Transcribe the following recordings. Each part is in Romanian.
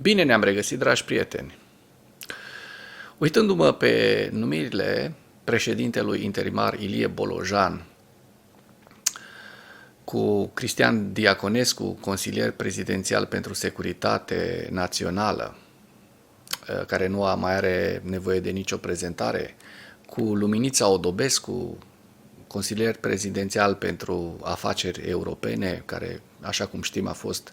Bine ne-am regăsit, dragi prieteni! Uitându-mă pe numirile președintelui interimar Ilie Bolojan cu Cristian Diaconescu, consilier prezidențial pentru securitate națională, care nu mai are nevoie de nicio prezentare, cu Luminița Odobescu, consilier prezidențial pentru afaceri europene, care, așa cum știm, a fost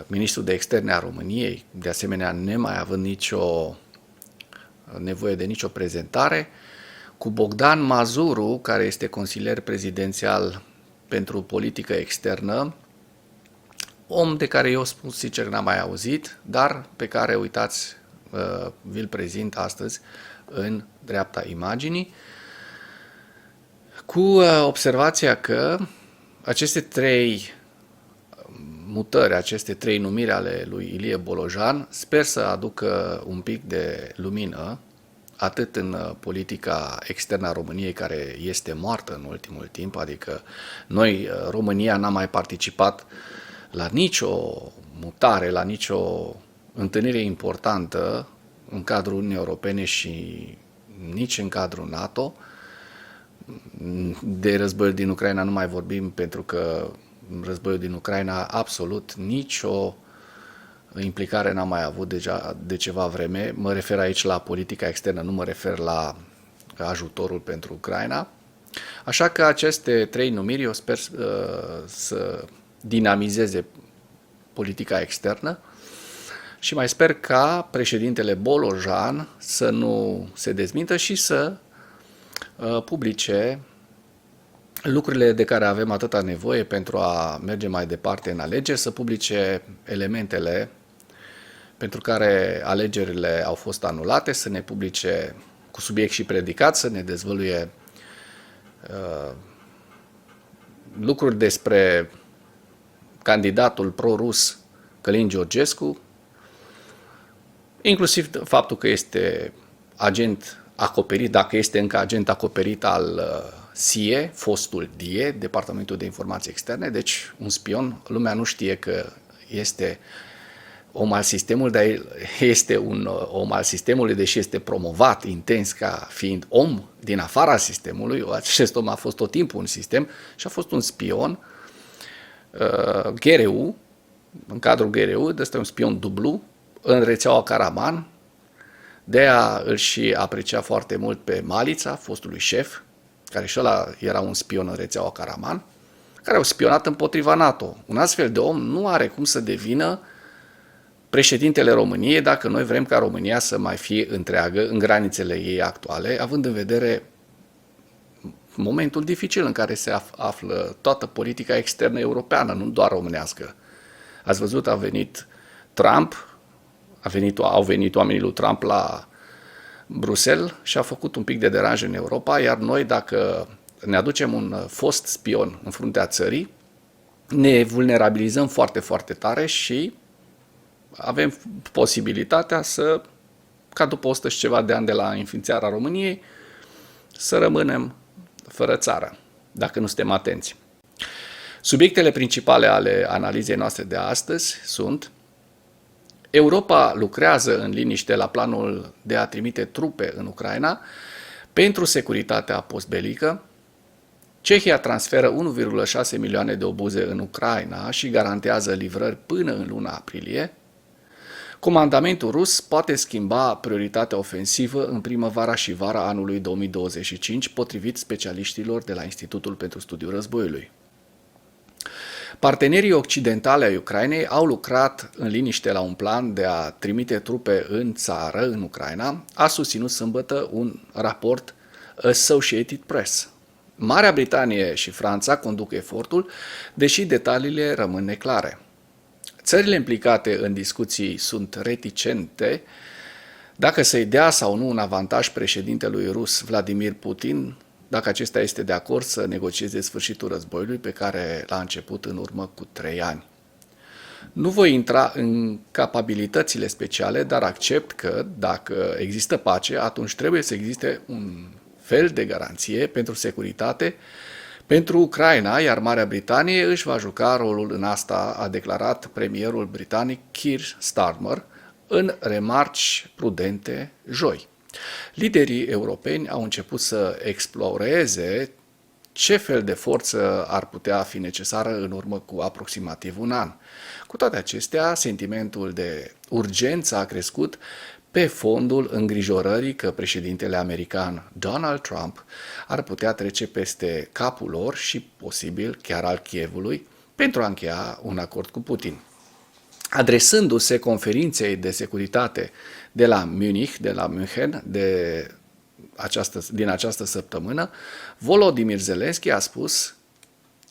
ministrul de externe a României, de asemenea nemai având nicio nevoie de nicio prezentare, cu Bogdan Mazuru, care este consilier prezidențial pentru politică externă, om de care eu spun sincer n-am mai auzit, dar pe care, uitați, vi-l prezint astăzi în dreapta imaginii, cu observația că aceste trei mutări, aceste trei numiri ale lui Ilie Bolojan, sper să aducă un pic de lumină, atât în politica externă a României, care este moartă în ultimul timp, adică noi, România, n-am mai participat la nicio mutare, la nicio întâlnire importantă în cadrul Uniunii Europene și nici în cadrul NATO. De războiul din Ucraina nu mai vorbim, pentru că războiul din Ucraina absolut nicio implicare n-am mai avut deja de ceva vreme. Mă refer aici la politica externă, nu mă refer la ajutorul pentru Ucraina. Așa că aceste trei numiri eu sper să dinamizeze politica externă și mai sper ca președintele Bolojan să nu se dezmintă și să publice lucrurile de care avem atâta nevoie pentru a merge mai departe în alegeri, să publice elementele pentru care alegerile au fost anulate, să ne publice cu subiect și predicat, să ne dezvăluie lucruri despre candidatul pro-rus Călin Georgescu, inclusiv faptul că este agent acoperit, dacă este încă agent acoperit al SIE, fostul DIE, Departamentul de Informații Externe, deci un spion. Lumea nu știe că este om al sistemului, dar este un om al sistemului, deși este promovat intens ca fiind om din afara sistemului. Acest om a fost tot timpul un sistem și a fost un spion. GRU, în cadrul GRU, ăsta e un spion dublu, în rețeaua Caraman. De-aia îl și aprecia foarte mult pe Malița, fostului șef, care și ăla era un spion în rețeaua Caraman, care au spionat împotriva NATO. Un astfel de om nu are cum să devină președintele României dacă noi vrem ca România să mai fie întreagă în granițele ei actuale, având în vedere momentul dificil în care se află toată politica externă europeană, nu doar românească. Ați văzut, a venit Trump, au venit oamenii lui Trump la Bruxelles și a făcut un pic de deranj în Europa, iar noi, dacă ne aducem un fost spion în fruntea țării, ne vulnerabilizăm foarte, foarte tare și avem posibilitatea să, ca după 100 și ceva de ani de la înființarea României, să rămânem fără țară, dacă nu suntem atenți. Subiectele principale ale analizei noastre de astăzi sunt: Europa lucrează în liniște la planul de a trimite trupe în Ucraina pentru securitatea postbelică. Cehia transferă 1,6 milioane de obuze în Ucraina și garantează livrări până în luna aprilie. Comandamentul rus poate schimba prioritatea ofensivă în primăvara și vara anului 2025, potrivit specialiștilor de la Institutul pentru Studiul Războiului. Partenerii occidentali ai Ucrainei au lucrat în liniște la un plan de a trimite trupe în țară, în Ucraina, a susținut sâmbătă un raport Associated Press. Marea Britanie și Franța conduc efortul, deși detaliile rămân neclare. Țările implicate în discuții sunt reticente dacă să-i dea sau nu un avantaj președintelui rus Vladimir Putin, dacă acesta este de acord să negocieze sfârșitul războiului pe care l-a început în urmă cu 3 ani. Nu voi intra în capabilitățile speciale, dar accept că, dacă există pace, atunci trebuie să existe un fel de garanție pentru securitate pentru Ucraina, iar Marea Britanie își va juca rolul în asta, a declarat premierul britanic Keir Starmer în remarci prudente joi. Liderii europeni au început să exploreze ce fel de forță ar putea fi necesară în urmă cu aproximativ un an. Cu toate acestea, sentimentul de urgență a crescut pe fondul îngrijorării că președintele american Donald Trump ar putea trece peste capul lor și posibil chiar al Kievului pentru a încheia un acord cu Putin. Adresându-se conferinței de securitate de la München, din această săptămână, Volodymyr Zelensky a spus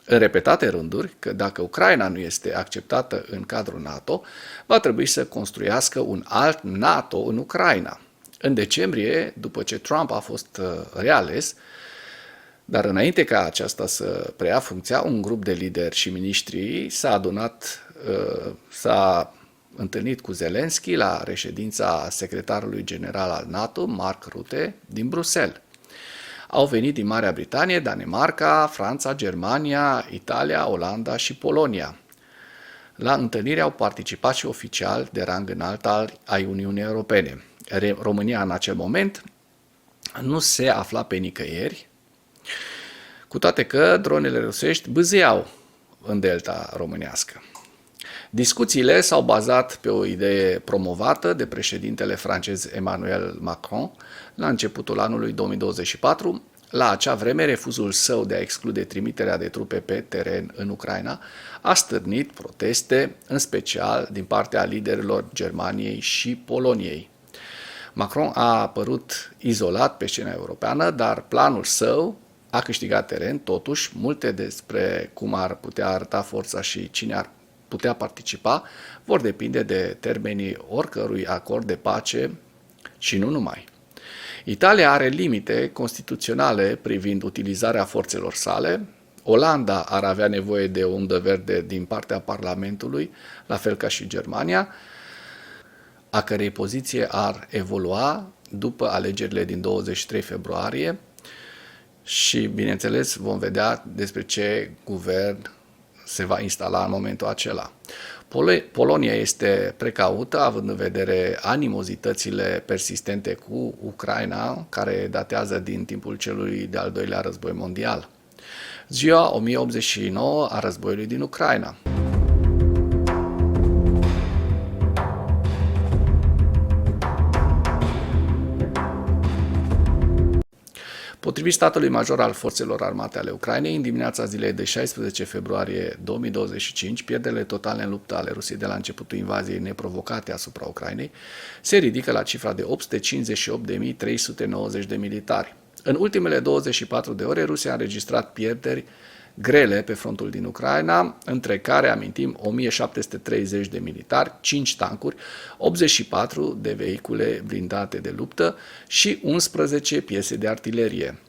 în repetate rânduri că dacă Ucraina nu este acceptată în cadrul NATO, va trebui să construiască un alt NATO în Ucraina. În decembrie, după ce Trump a fost reales, dar înainte ca aceasta să preia funcția, un grup de lideri și miniștri s-a întâlnit cu Zelensky la reședința secretarului general al NATO, Mark Rutte, din Bruxelles. Au venit din Marea Britanie, Danemarca, Franța, Germania, Italia, Olanda și Polonia. La întâlnire au participat și oficiali de rang înalt ai Uniunii Europene. România în acel moment nu se afla pe nicăieri, cu toate că dronele rusești bâzâiau în delta românească. Discuțiile s-au bazat pe o idee promovată de președintele francez Emmanuel Macron la începutul anului 2024. La acea vreme, refuzul său de a exclude trimiterea de trupe pe teren în Ucraina a stârnit proteste, în special din partea liderilor Germaniei și Poloniei. Macron a apărut izolat pe scena europeană, dar planul său a câștigat teren. Totuși, multe despre cum ar putea arăta forța și cine ar putea participa vor depinde de termenii oricărui acord de pace și nu numai. Italia are limite constituționale privind utilizarea forțelor sale. Olanda ar avea nevoie de o undă verde din partea Parlamentului, la fel ca și Germania, a cărei poziție ar evolua după alegerile din 23 februarie și, bineînțeles, vom vedea despre ce guvern se va instala în momentul acela. Polonia este precaută, având în vedere animozitățile persistente cu Ucraina, care datează din timpul celui de-al doilea război mondial. Ziua 1089 a războiului din Ucraina. Potrivit statului major al forțelor armate ale Ucrainei, în dimineața zilei de 16 februarie 2025, pierderile totale în luptă ale Rusiei de la începutul invaziei neprovocate asupra Ucrainei se ridică la cifra de 858.390 de militari. În ultimele 24 de ore, Rusia a înregistrat pierderi grele pe frontul din Ucraina, între care amintim 1730 de militari, 5 tancuri, 84 de vehicule blindate de luptă și 11 piese de artilerie.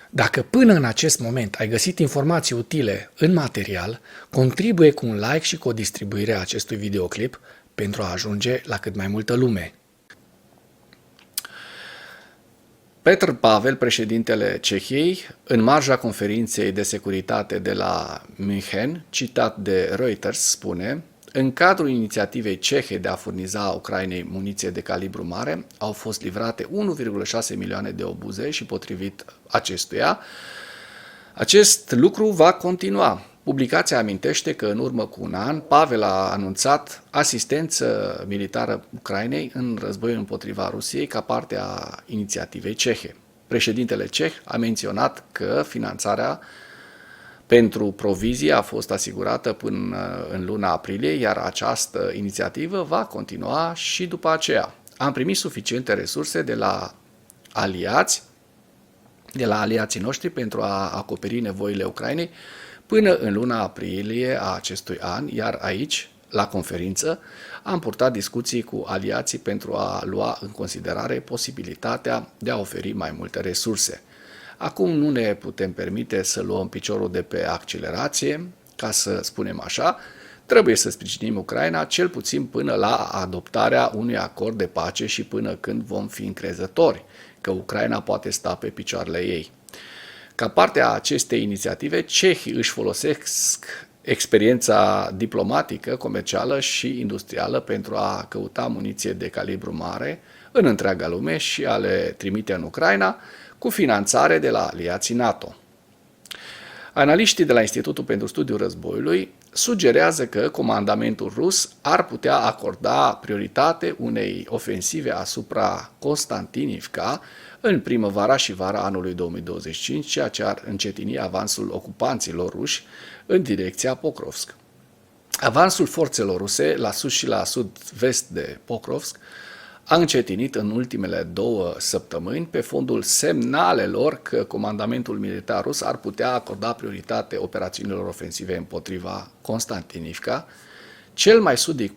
Dacă până în acest moment ai găsit informații utile în material, contribuie cu un like și cu o distribuire a acestui videoclip pentru a ajunge la cât mai multă lume. Petr Pavel, președintele Cehiei, în marja conferinței de securitate de la München, citat de Reuters, spune: în cadrul inițiativei cehe de a furniza Ucrainei muniție de calibru mare, au fost livrate 1,6 milioane de obuze și, potrivit acestuia, acest lucru va continua. Publicația amintește că în urmă cu un an, Pavel a anunțat asistență militară Ucrainei în războiul împotriva Rusiei ca parte a inițiativei cehe. Președintele ceh a menționat că finanțarea pentru provizii a fost asigurată până în luna aprilie, iar această inițiativă va continua și după aceea. Am primit suficiente resurse de la aliații noștri pentru a acoperi nevoile Ucrainei până în luna aprilie a acestui an, iar aici, la conferință, am purtat discuții cu aliații pentru a lua în considerare posibilitatea de a oferi mai multe resurse. Acum nu ne putem permite să luăm piciorul de pe accelerație, ca să spunem așa, trebuie să sprijinim Ucraina cel puțin până la adoptarea unui acord de pace și până când vom fi încrezători că Ucraina poate sta pe picioarele ei. Ca parte a acestei inițiative, cehii își folosesc experiența diplomatică, comercială și industrială pentru a căuta muniție de calibru mare în întreaga lume și a le trimite în Ucraina cu finanțare de la aliații NATO. Analiștii de la Institutul pentru Studiul Războiului sugerează că comandamentul rus ar putea acorda prioritate unei ofensive asupra Constantinivka în primăvara și vara anului 2025, ceea ce ar încetini avansul ocupanților ruși în direcția Pokrovsk. Avansul forțelor ruse la sud și la sud-vest de Pokrovsk a încetinit în ultimele 2 săptămâni pe fondul semnalelor că comandamentul militar rus ar putea acorda prioritate operațiunilor ofensive împotriva Constantinivka, cel mai sudic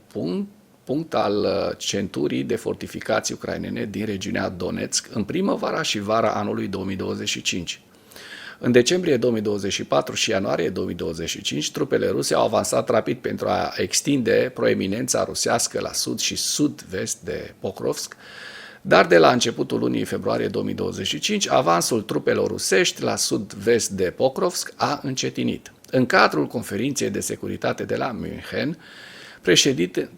punct al centurii de fortificații ucrainene din regiunea Donetsk în primăvara și vara anului 2025. În decembrie 2024 și ianuarie 2025, trupele ruse au avansat rapid pentru a extinde proeminența rusească la sud și sud-vest de Pokrovsk, dar de la începutul lunii februarie 2025, avansul trupelor rusești la sud-vest de Pokrovsk a încetinit. În cadrul conferinței de securitate de la München,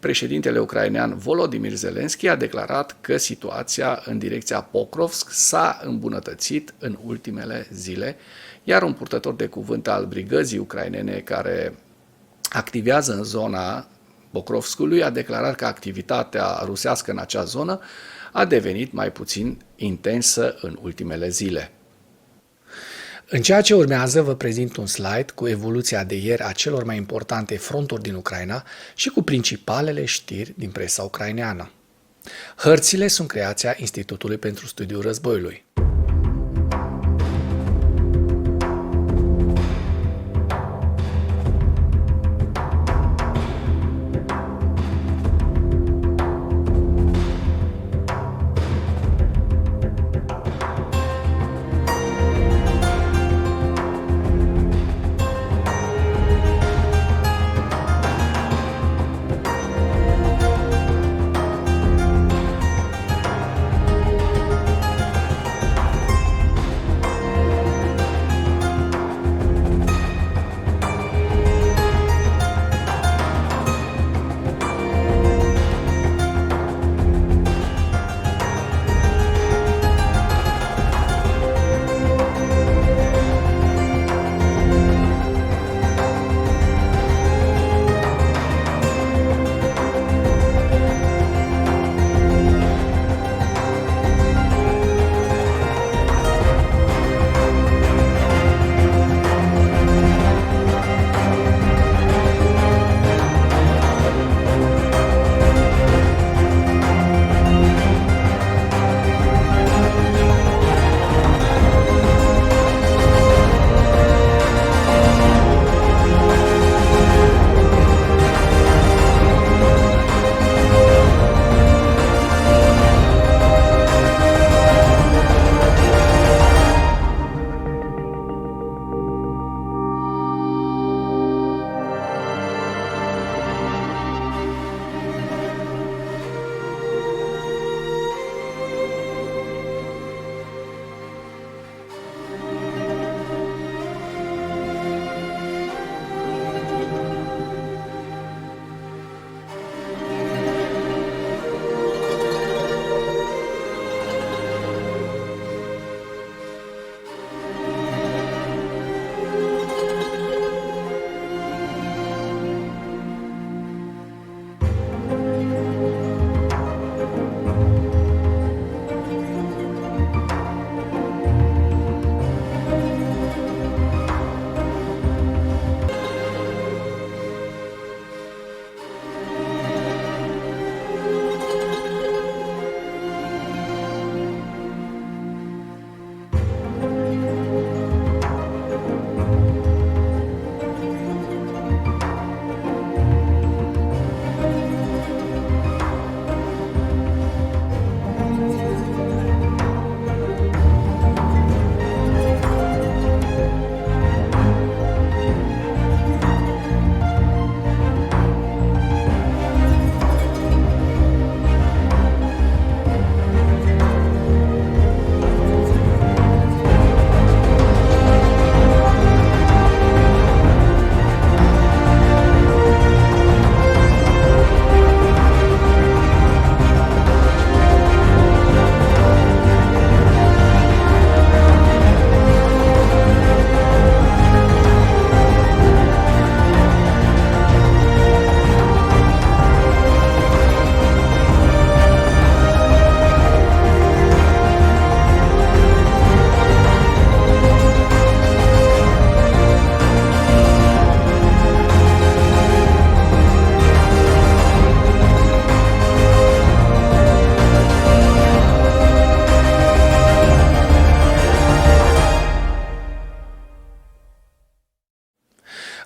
președintele ucrainean Volodymyr Zelensky a declarat că situația în direcția Pokrovsk s-a îmbunătățit în ultimele zile, iar un purtător de cuvânt al brigăzii ucrainene care activează în zona Pokrovskului a declarat că activitatea rusească în acea zonă a devenit mai puțin intensă în ultimele zile. În ceea ce urmează, vă prezint un slide cu evoluția de ieri a celor mai importante fronturi din Ucraina și cu principalele știri din presa ucraineană. Hărțile sunt creația Institutului pentru Studiul Războiului.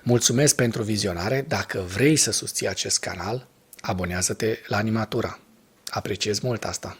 Mulțumesc pentru vizionare. Dacă vrei să susții acest canal, abonează-te la Animatura. Apreciez mult asta.